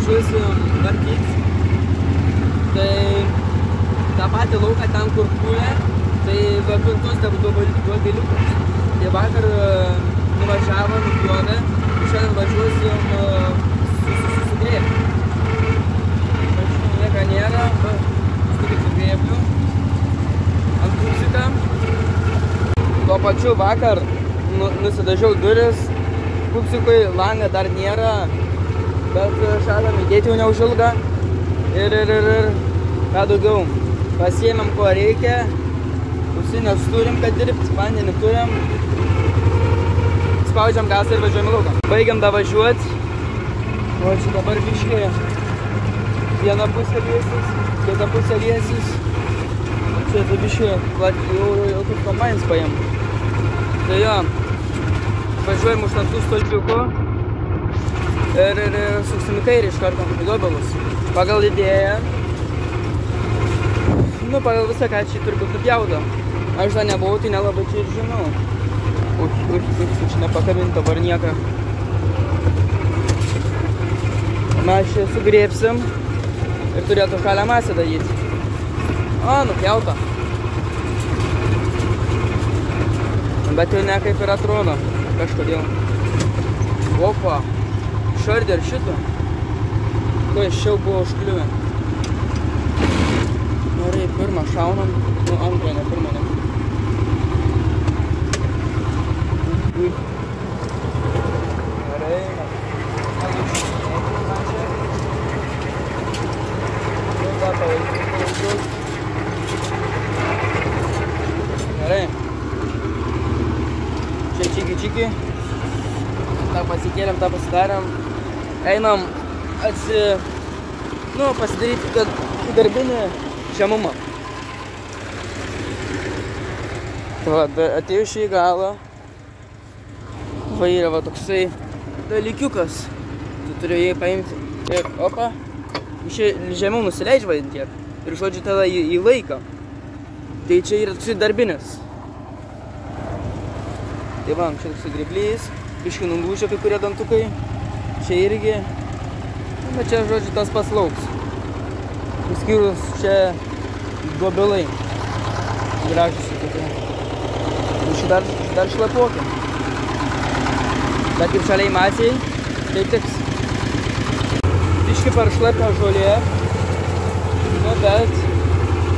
važiuosim vartyti. Tai tą patį lauką ten, kur kūrė, tai va pintus duobeliukas. Tai vakar nuvažiavom, nupjovė, šiandien važiuosim susigrėbti. Nieko nėra, susigrėbliu ant pusiką. Tuo pačiu vakar nusidažiau duris, pupsikui langą dar nėra, bet žadam įdėti jau neužilgą. Ir ką daugiau, pasiėmėm ko reikia, ausinės turim, kad dirbti, vandenį turim, spaudžiam gasą ir važiuojam į lauką. Baigiam davažiuoti, o čia dabar biškė, viena pusė liesis, kita pusė liesis, čia tai biškė, jau kaip kombains paėm. Tai jo, važiuojam už tų stolpiukų ir suksim į kairį iš karto į duobelus. Pagal idėją, pagal visą, ką čia turi būti nupjauta. Aš dar nebuvau, tai nelabai čia ir žinau. Čia nepakabint dabar nieką. Mes čia sugrėpsim ir turėtų žalią masę daryti. O, nupjauta. Bet jau ne kaip ir atrodo, kažkodėl. Opa, šardė ir šito. Ko iš čia buvo užkliuvę. Gerai, pirmą šaunam, antrą, ne pirmą, ne. Gerai. Gerai. Čia čiki. tą pasikėlėm, tą pasidarėm. Einam pasidaryti, kad darbinį žemumą. Va, atėjau šį galą. Va, yra va toksai dalykiukas. Tu turiu jį paimti ir opa. Čia žemiau nusileidžia vadinti tiek. Ir žodžiu tada į laiką. Tai čia yra toksai darbinis. Tai va, čia toksai griblys. Biškai nulūžia kai kurie dantukai. Čia irgi. Bet čia žodžiu tas pats lauks. Išskyrus čia duobelai. Gražus tokie. Dar šlapuokim. Bet kaip šaliai masiai, tai tiks. Biškai per šlapę žolė. Nu, bet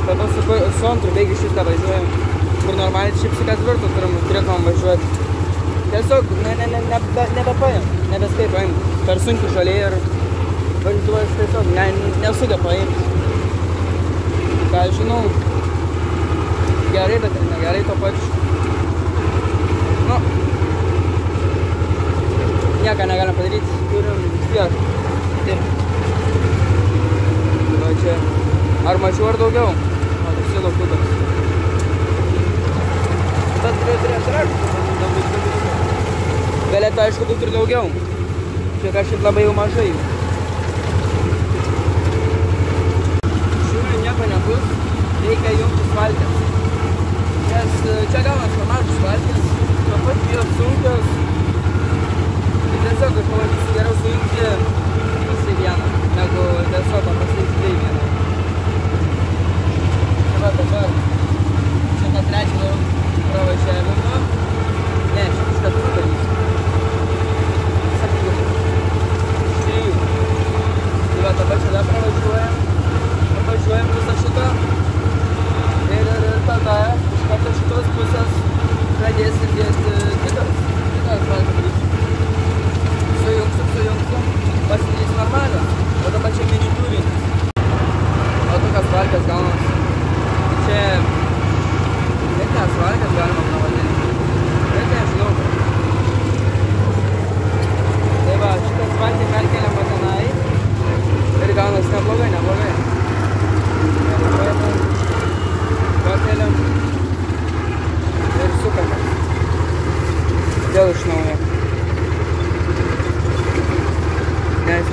tada su antru bėgi šitą važiuojam. Kur normaliai šiaip su ketvirtu turėtumėm važiuoti. Tiesiog nebepaim, nebeskai paim. Per sunkiai žolė ir važiuojas tiesiog nesuga paimti. Ką žinau, gerai, bet ir negerai to pačiu. Nu, nieko negalim padaryti, turim vis tiek. Tai čia, ar mažiau ar daugiau? O, visi laukutas. Tas turėtų rašyti, galėtų aišku daug ir daugiau. Čia kažkaip labai jau mažai. Šiūriui nieko nebus, reikia jungtis valtis. Nes čia gaunas mažas valtis, tuo pat jos sunkios. Tai tiesiog aš pavadysiu geriau sujungti pusę vieną, negu tiesiog paprastai tai vieną. Tai va dabar čia tą trečią pravažiavimą. Ne, čia viską turiu darysiu. Tai va dabar čia dar pravažiuojam visą šitą. Ir tada iš karto šitos pusės pradėsim dėti kitas valtis. Sujungsim, pasidarys normalios, o dabar čia miniatūrinis. O tokias valkės gaunas. Čia techninės valkės galima pavadinti. Bet nežinau. Tai va, šitas valkį perkeliam tenai ir gaunas neblogai. Pakeliam ir sukame. Vėl iš naujo. Nes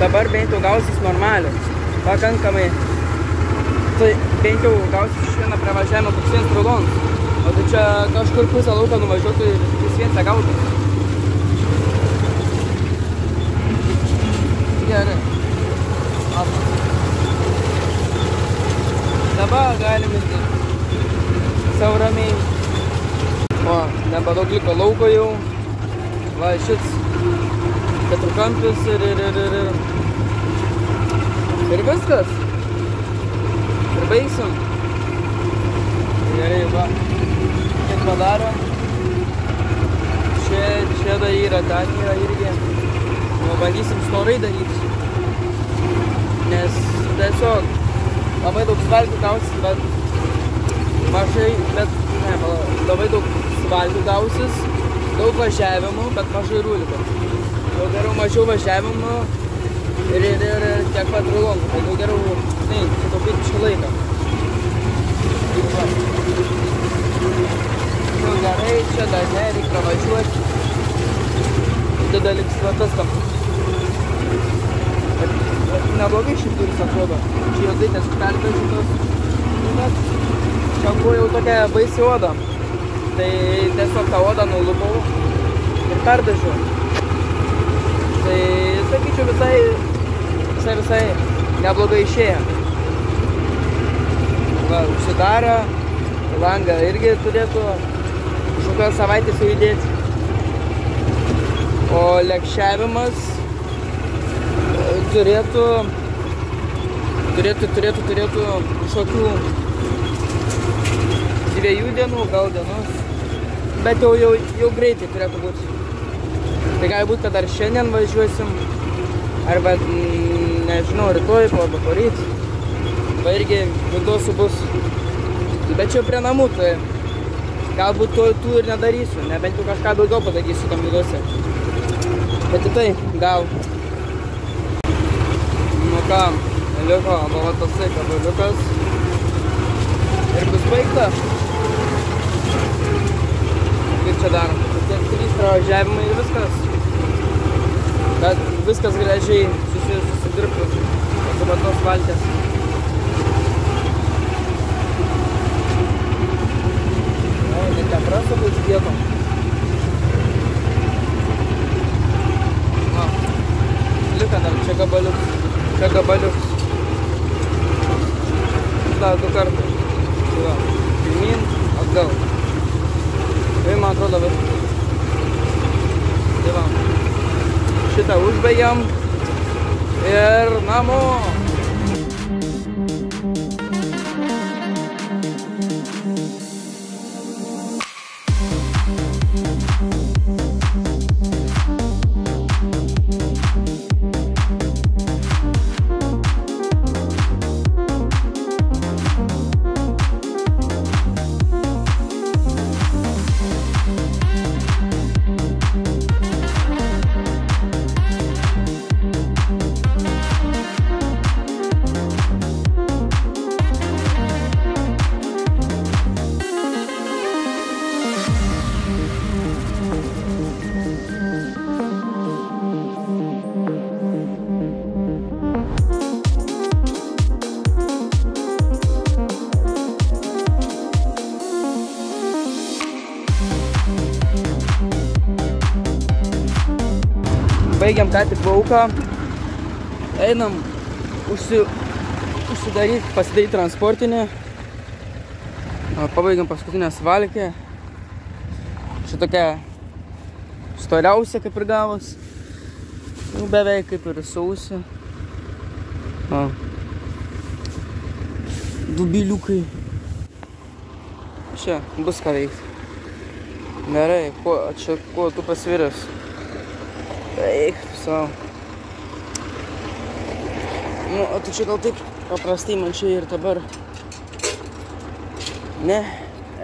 dabar bent jau gausis normalios. Pakankamai. Tai bent jau gausis iš vieną pravažiavimą koks vienas raudonas. O tai čia kažkur pusę lauką nuvažiuotų ir vis vien tegautų. Gerai. Dabar galim irgi savo ramiai. O, nebedaug liko lauko jau. Va, šits keturkampis ir viskas. Ir baigsim. Gerai, va. Kiek padarom. Čia dar yra, ten yra irgi. O, bandysim snorai daryti. Nes tiesiog labai daug svalgių gausis, bet mažai, labai daug svalgių gausis, daug važiavimų, bet mažai rūlikų. Jau geriau mažiau važiavimų ir tiek pat rulonų, tai jau geriau, sutaupyti šį laiką. Jau gerai, čia dar ne, reikia pravažiuoti. Didelis tas kam. Neblogai šiaip turis atrodo. Čia juodai tiesiog perdažytos. Bet čia buvo jau tokia baisi oda. Tai tiesiog tą odą nulupau ir perdažiau. Tai sakyčiau visai neblogai išėjo. Va, užsidarė. Langą irgi turėtų kažkokią savaitę sujudėti. O lekščiavimas turėtų kažkokių 2 dienų, gal dienos, bet jau greitai turėtų būti. Tai gali būti, kad dar šiandien važiuosim, arba, nežinau, rytoj, arba poryt. Va irgi vidosiu bus, bet čia prie namų, tai galbūt tų ir nedarysiu, nebent jau kažką daugiau padarysiu tam vidose. Bet tai, gal. Nu ką, liko, va tasai kabaliukas ir bus baigta. Kaip čia darom, tiek 3 pravažiavimai ir viskas. Bet viskas gražiai susidirbtų su tos valtės. O, net neprasta bus vietom. Liko dar čia gabaliuks. Čia gabaliuks. Dar 2 kartus. Va, pirmin, atgal. Tai man atrodo viskas. Tai va. Šitą užbaigiam. Ir namo. Baigiam ką tik lauką, einam pasidaryti transportinį, pabaigiam paskutinę svalkę, šitokia storiausia kaip ir gavos, beveik kaip ir sausi, dubiliukai, čia bus ką veikti. Gerai, čia kuo tu pasviręs? Eik, savo. Nu, o tu čia gal taip paprastai man čia ir dabar. Ne,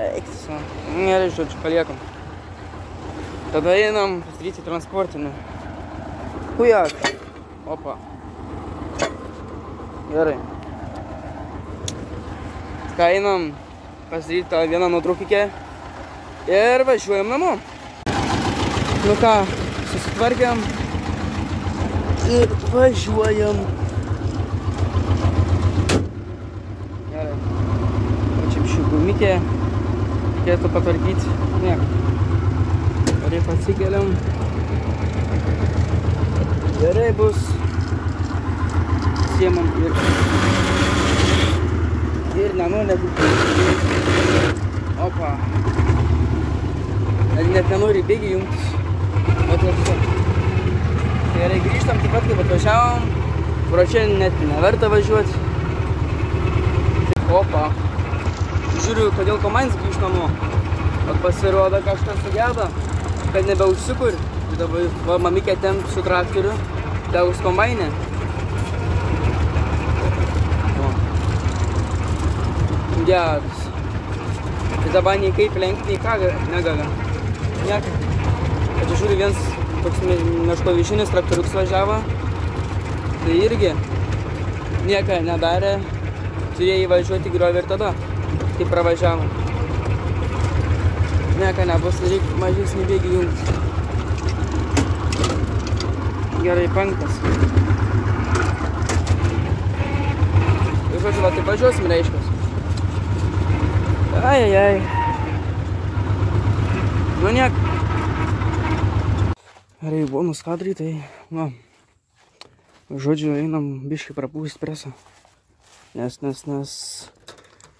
eik, savo. Gerai, žodžiu, paliekam. Tada einam pasidaryti transportinį. Hujak. Opa. Gerai. Ką einam pasidaryti tą vieną nuotraukikę ir važiuojam namo. Nu ką, susitvarkiam ir važiuojam. Gerai. Čia ši gumikė reikėtų patvarkyti. Ne. Gerai, pasikeliam. Gerai bus. pasiemam ir nenori opa. Net nenori bėgiai jungtis. Gerai, grįžtam taip pat, kaip atvažiavom. Pro čia net neverta važiuoti. Opa. Žiūriu, kodėl komainis grįžt namo. Pasirodo, kažkas sugeda, kad nebeužsikur. Tai dabar mamikė temp su traktoriu. Degus kombainė. Geras. Tai dabar nei kaip lenkti, nei ką negali. Niekaip. Čia žiūri, vienas toks meškovišinis traktoriuks važiavo. Tai irgi nieko nedarė. Turėjo įvažiuoti griovį ir tada. Tai pravažiavo. Nieko nebus, reikia mažesnį bėgį jungti. Gerai, 5. Tai žodžiu, va, taip važiuosim reiškias. Ai. Nu niek. Gerai, bonus kadrai, tai, va. Žodžiu, einam biškį prapūst presą. Nes,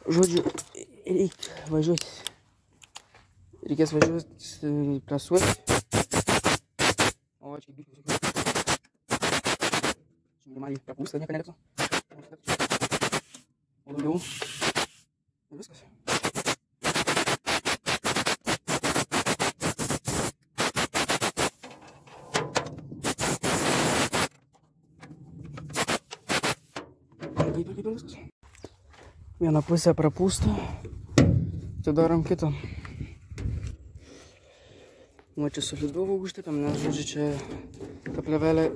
žodžiu, reikia važiuoti. Reikės važiuoti presuoti. O, čia biškį. Normaliai prapūsta, nieko neliktų. O daugiau. Ir viskas. Kaip ir viskas. Vieną pusę prapūsta. Tai darom kitą. Nu, čia solidovą užtepėm, nes, žodžiu, čia ta plevelė,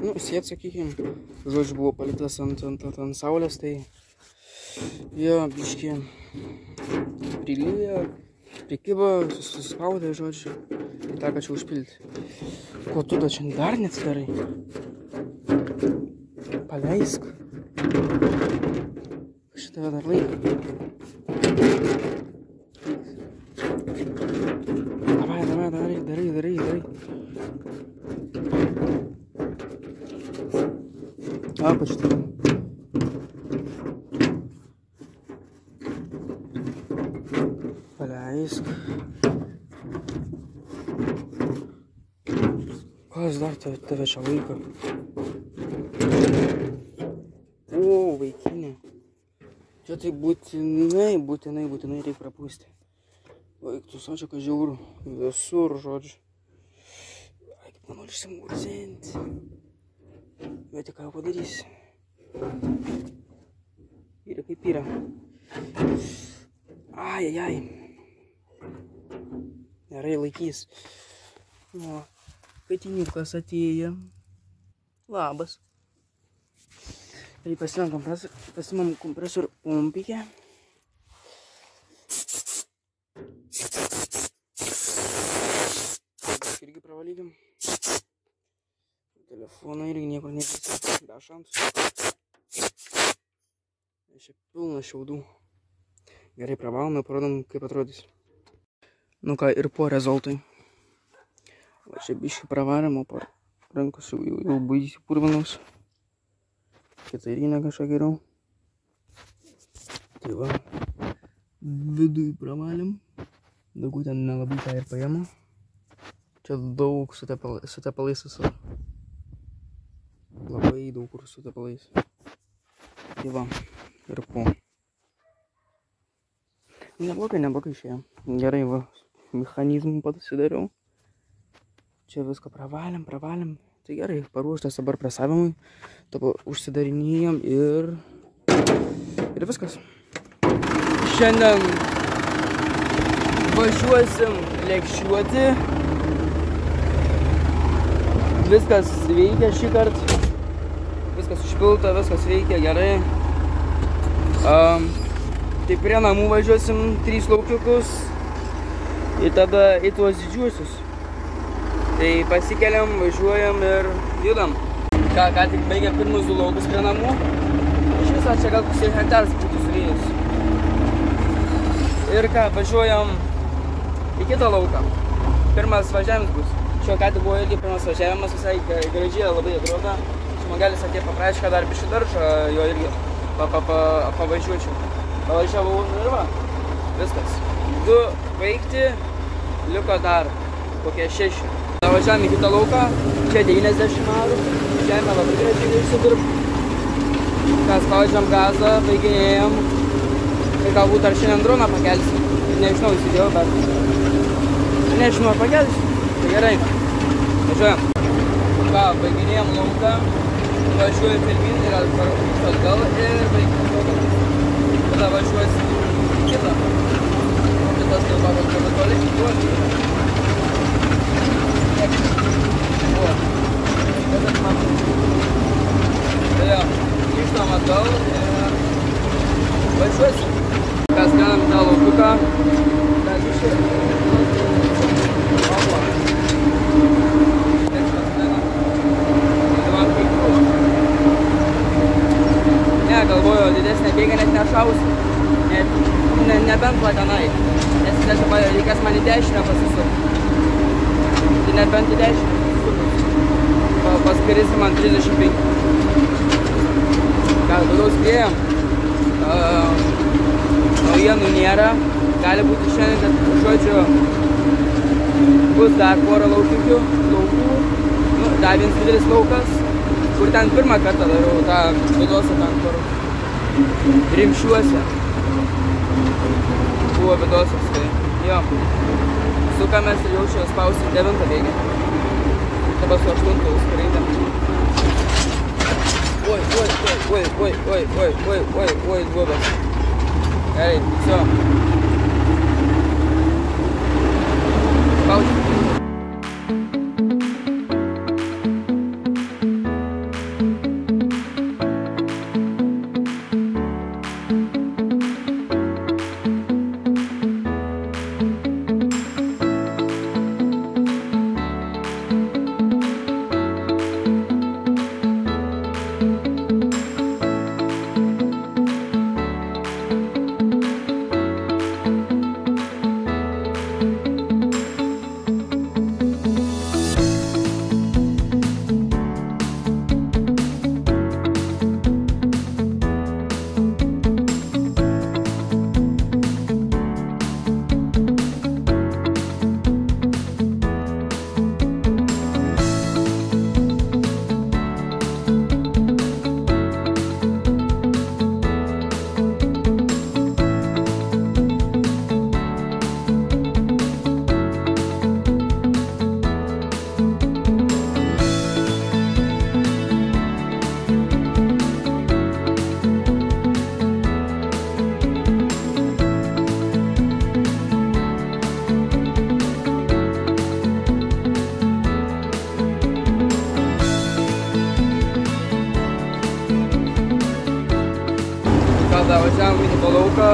nu, siet, sakykim, žodžiu, buvo paliktas ant saulės, tai jo, biškį prilyja, prikibo, susispaudė, žodžiu, tą, kad čia užpildyti. Ko tu da čia dar neatsidarai? Paleisk. Šitą dar laiką. Darai. Apač tai. Paleisk. Kas dar tave čia laiko? O, vaikinė. Čia tai būtinai reikia prapūsti. Vaiktų sočio, kad žiauru. Visur, žodžiu. Ai, kaip man nori išsimurzinti. Bet tik ką padarysi. Yra kaip yra. Ai. Gerai, laikys. O, katiniukas atėjo. Labas. Tai pasimam kompresorių pompikę. Irgi pravalykim. Telefoną irgi niekur nevysi. Be šansų. Čia pilna šiaudų. Gerai, pravalome, parodom, kaip atrodys. Nu ką, ir po rezultai. Va čia biškį pravarėm, o po rankos jau baisi purvinos. Kitarinė kažką geriau. Tai va, vidui pravalėm. Daugiau ten nelabai ką ir paėmė. Čia daug su tepalais visą. Labai daug kur su tepalais. Tai va, ir po. Neblogai išėjo. Gerai, va, mechanizmų pasidariau. Čia viską pravalėm. Tai gerai, paruoštas dabar presavimui. Dabar užsidarinėjom ir viskas. Šiandien važiuosim lėkščiuoti. Viskas veikia šį kartą. Viskas užpilta, viskas veikia gerai. Tai prie namų važiuosim 3 laukiukus ir tada į tuos didžiuosius. Tai pasikeliam, važiuojam ir judam. Ką tik baigė pirmus 2 laukus prie namų. Iš viso čia gal pusė hektaras būtų suvėjus. Ir ką, važiuojam į kitą lauką. Pirmas važiavimas bus. Šio ką tik buvo irgi pirmas važiavimas, visai gražiai labai atrodo. žmogelis atėjo paprašė, kad dar bišį daržą, jo irgi pavažiuočiau. Pavažiavau ir va, viskas. 2 baigti, liko dar kokie 6. Važiavam į kitą lauką, čia 90 arų, žemė labai greitai išsidirb. Kas spaudžiam gazą, baiginėjom ir galbūt dar šiandien droną pakelsim. Nežinau, įsidėjau, bet nežinau, pakelsim. Tai gerai, važiuojam. Ką, baiginėjom lauką, važiuoju pirmin ir atgal ir baiginėjom lauką. Tada važiuosim į kitą. Kitas tai babas labai toli. Tai jo, grįžtam atgal ir važiuosim. Kas ganam tą laukuką. Kas išėjo. Opa. Ne, galvoju, didesnė bėga net nešausiu. Nebent va tenai. Nes reikės man į dešinę pasisukti. Tai nebent į dešinę pasisukti. Paskirisi man 35. Ką, daugiau spėjom. Naujienų nėra. Gali būti šiandien, kad žodžiu bus dar porą laukų. Dar vienas didelis laukas, kur ten pirmą kartą dariau tą vidosą ten, kur Rimšiuose buvo vidosas, tai jo. Sukamės ir jau čia spausim 9 bėgį. Dabar su 8 skraidėm. Oi, duobės. Gerai, viso. Spausim. Važiavom į kitą lauką.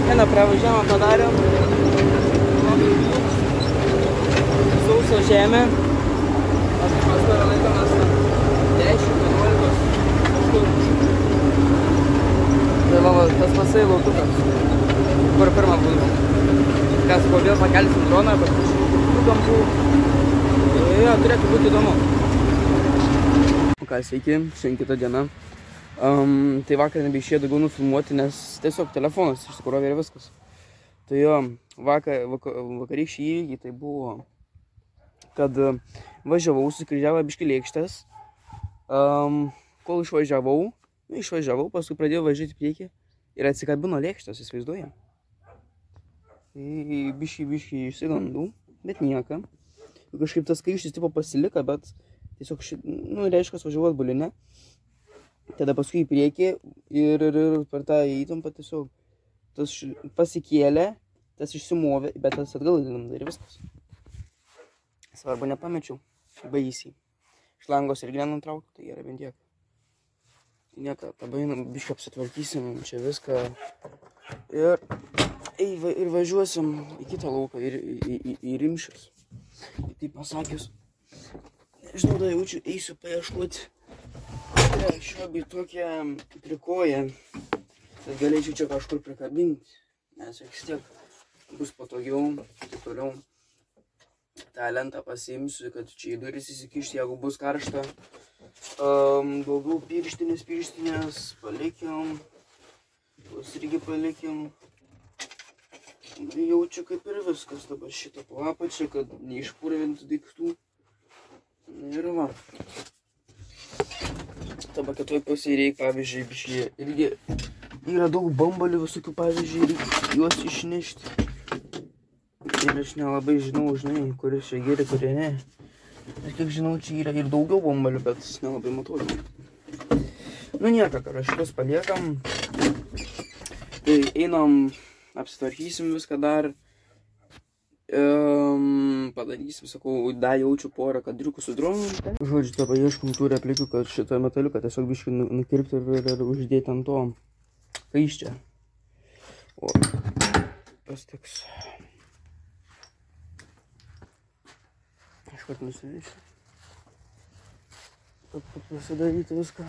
Vieną pravažiavimą padarėm. Sausa žemė. Aš paskui laikomas 10-11 kažkur. Tai va, tas pasai laukukas, kur pirmą būdavo. Kas po vėl pakelsim droną, bet šių kampų. Jo, turėtų būti įdomu. Ką, sveiki, šiandien kita diena. Tai vakar nebeišėjo daugiau nufilmuoti, nes tiesiog telefonas išsikrovė ir viskas. Tai jo, vakarykščiai įvykiai tai buvo, kad važiavau, sukryžiavo biškį lėkštės. Kol išvažiavau, paskui pradėjau važiuoti į priekį ir atsikabino lėkštės, įsivaizduoja. Tai biškį išsigandau, bet nieka. Kažkaip tas kaištis tipo pasilika, bet tiesiog reiškia važiavau atbulinę. Tada paskui į priekį ir per tą įtampą tiesiog tas pasikėlė, tas išsimovė, bet tas atgal įdėlėm ir viskas. Svarbu nepamečiau, baisiai. Šlangos irgi nenutraukti, tai yra bent tiek. Tai nieko, dabar biškai apsitvarkysim čia viską ir važiuosim į kitą lauką, į Rimšius. Taip pasakius, nežinau, da jaučiu, eisiu paieškoti. Šiobi tokia prikoja, tad galėčiau čia kažkur prikabinti, nes vis tiek bus patogiau, taip toliau. tą lentą pasiimsiu, kad čia į duris įsikišti, jeigu bus karšta. Daugiau pirštinės palikim. Tuos irgi palikim. Jaučiu kaip ir viskas dabar šitą po apačią, kad neišpurvintų daiktų. Ir va. Dabar kitoj pusėje reikia, pavyzdžiui, biškai irgi yra daug bambalių visokių, pavyzdžiui, reikia juos išnešti. Ir aš nelabai žinau, žinai, kuris čia geri, kurie ne. Ir kiek žinau, čia yra ir daugiau bambalių, bet nelabai matau. Nu nieko, kad šitos paliekam. Tai einam, apsitvarkysim viską dar. Padarysim, sakau, dar jaučiu porą kadriukų su dronu. Žodžiu, tą paieškom tų replikių, kad šitą metaliuką tiesiog biškai nukirpti ir uždėti ant to kaiščio. O, tas tiks. Iškart nusivešiu. Kad pasidaryti viską.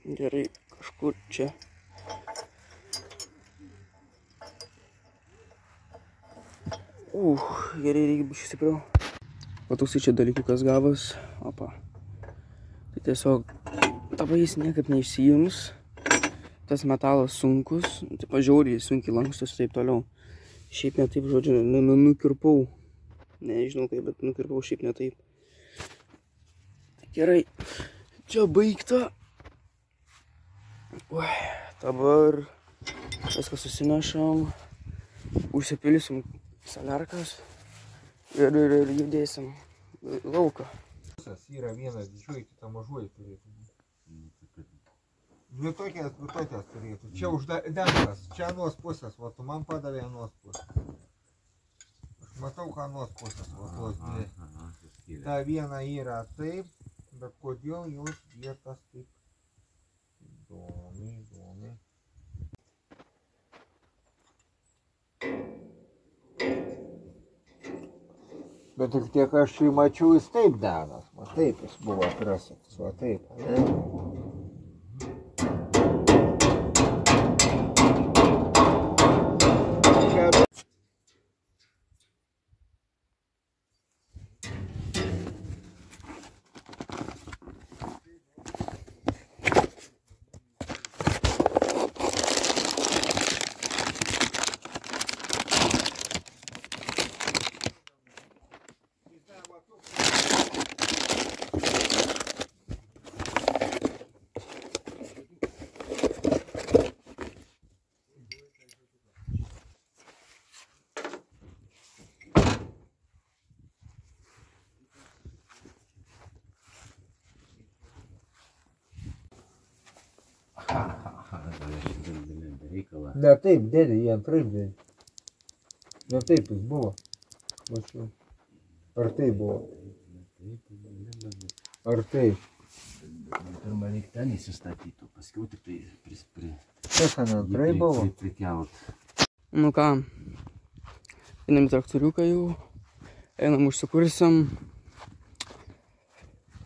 Gerai, kažkur čia. Gerai, reikia biškai stipriau. O toksai čia dalykiukas gavas. Opa. Tai tiesiog tavo jis niekaip neišsijims. Tas metalas sunkus. Taip pažiauriai sunkiai lankstos ir taip toliau. Šiaip ne taip, žodžiu, nukirpau. Nežinau kaip, bet nukirpau šiaip ne taip. Gerai. Čia baigta. Dabar viską susinešam. Užsipilsim saliarkas ir judėsim lauką. Yra vienas didžiuoji, kita mažuoji turėtų būti. Dvi tokias turėtų. Čia uždengtas, čia anos pusės, va tu man padavė anos pusės. Aš matau, ką anos pusės, va tuos dvi. Ta viena yra taip, bet kodėl jos vietas taip įdomiai. Bet tik tiek aš jį mačiau, jis taip daras. Va taip jis buvo prasuktas, va taip. Ne taip, dėdė, jie antraip dėdė. Ne taip jis buvo. Mačiau. Ar taip buvo? Ar taip? Pirmą reikia ten įsistatytų, paskiau tik tai Kas ten antraip buvo? prikelt. Nu ką, einam į traktoriuką jau. Einam užsikursim.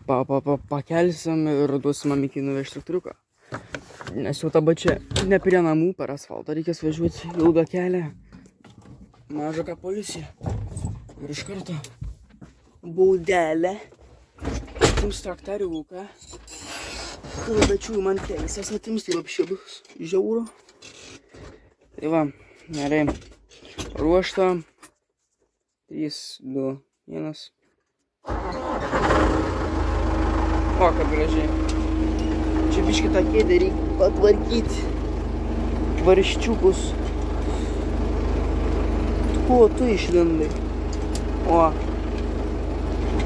Pakelsim ir duosim mamykiai nuvežti traktoriuką. Nes jau dabar čia ne prie namų, per asfaltą reikės važiuoti ilgą kelią. Mažą ką policiją. Ir iš karto baudelę. Atims traktoriuką. Kalbačių man teisės atims, tai apšė bus žiauru. Tai va, gerai. Ruošta. 3, 2, 1. O, kaip gražiai. Čia biškį tą kėdę reikia patvarkyti. Varščiukus. Ko tu išlindai? O.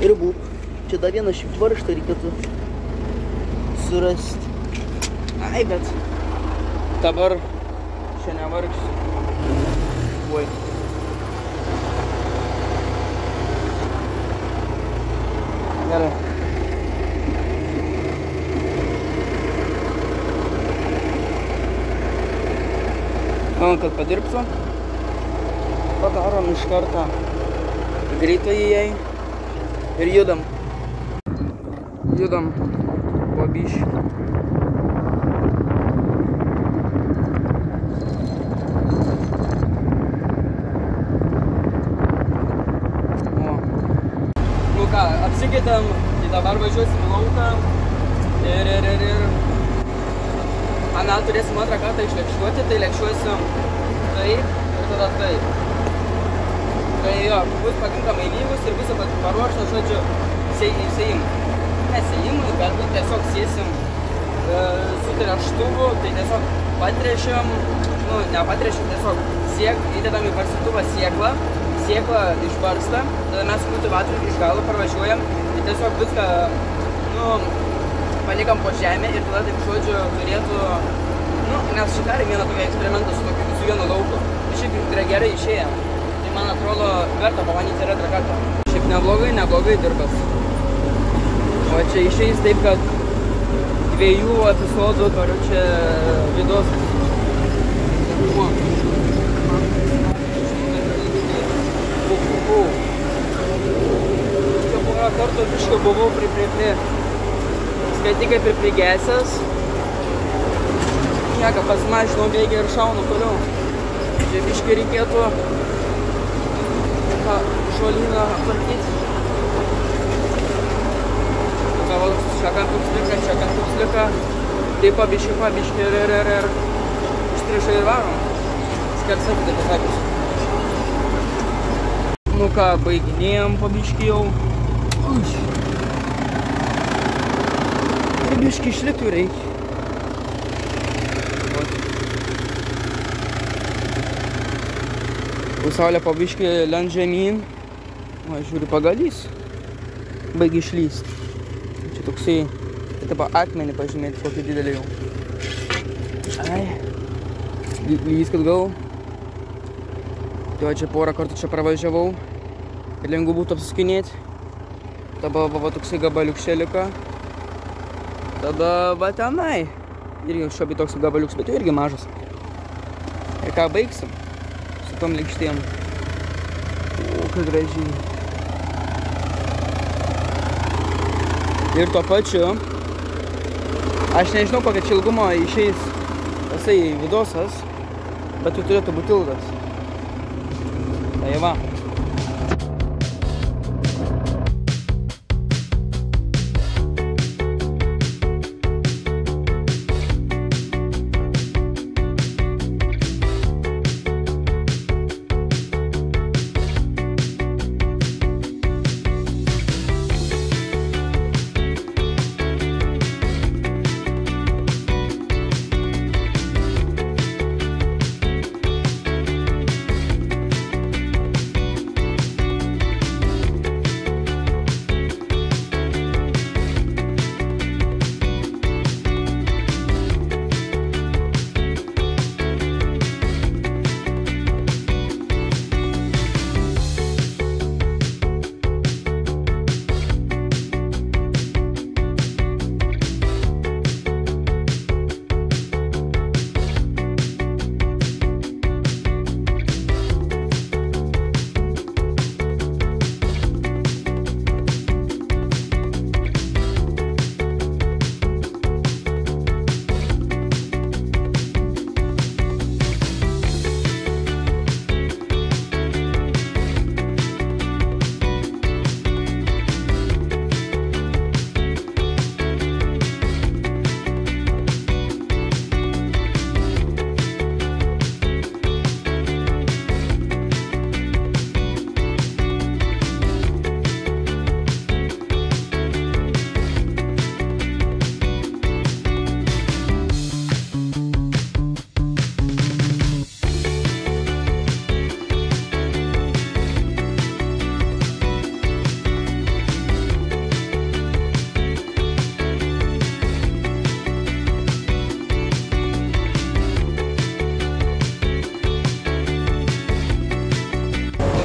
Ir būk. Čia dar vieną šiaip varžtą reikėtų surasti. Ai, bet dabar čia nevargsiu. Oi. Gerai. Manau, kad padirbsiu. Padarom iš karto greitąjį ir judam. Judam po biškį. pasikeitėm, tai dabar važiuosim į lauką ir Ana turėsim antrą kartą išlekščiuoti, tai lekščiuosim taip ir tada taip. Tai jo, bus pakankamai lygus ir visą paruoštą, žodžiu, sėjimui. Ne sėjimui, bet tiesiog sėsim su tręštuvu, tai tiesiog patręšiam, nu, nepatręšiam, tiesiog įdedam į barstytuvą sėklą, sėklą išbarstą, tada mes su kultivatoriu iš galo parvažiuojam ir tiesiog viską, nu, palikam po žemę ir tada, taip žodžiu, turėtų, nu, nes šitarėm vieną tokį eksperimentą su vienu lauku. Ir šiaip gerai išėję. Tai man atrodo, verta pabandyti ir antrą kartą. Šiaip neblogai dirbas. O čia išeis taip, kad 2 epizodų, čia vidos. Čia porą kartų biškai buvau skaitykai prigesęs. Nieko, pasimažinau bėgį ir šaunu toliau. Čia biškai reikėtų tą žolyną aptvarkyti. Čia kampiuks lika. Taip pabiški ir ištrišai ir varom. Skersakį taip pasakysiu. Nu ką, baiginėjom pabiški jau. Ir biški išliktų reikia. Saulė pabiški lent žemyn. O, žiūri, pagalys. Baigi išlyst. Čia toksai, tai taip akmenį pažymėti, kokį didelį jau. Ai. Lyskit gal. Tai čia porą kartų čia pravažiavau. Ir lengviau būtų apsiskinėti. Tada va toksai gabaliukšė lika. Tada va tenai. Irgi šiobi toks gabaliuks, bet jau irgi mažas. Ir ką baigsim? Su tom lėkštėm. O, kaip gražiai. Ir tuo pačiu, aš nežinau, kokia čia ilgumo išeis tasai vidosas, bet jau turėtų būti ilgas. Tai va.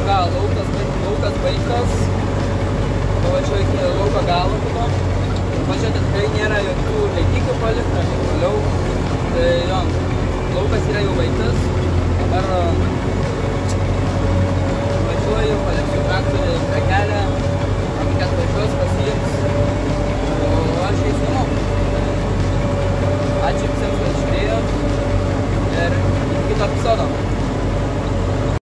Laukas baigtas, pavažiuoju iki lauko galo tada. Pažiūrėti, tikrai nėra jokių leidykių palikta, ir toliau. Tai jo, laukas yra jau baigtas. Dabar važiuoju, paliksiu traktorį prie kelią, kokias važiuos, pasiims. O aš eisiu namo. Ačiū visiems, kad žiūrėjot ir iki kito epizodo.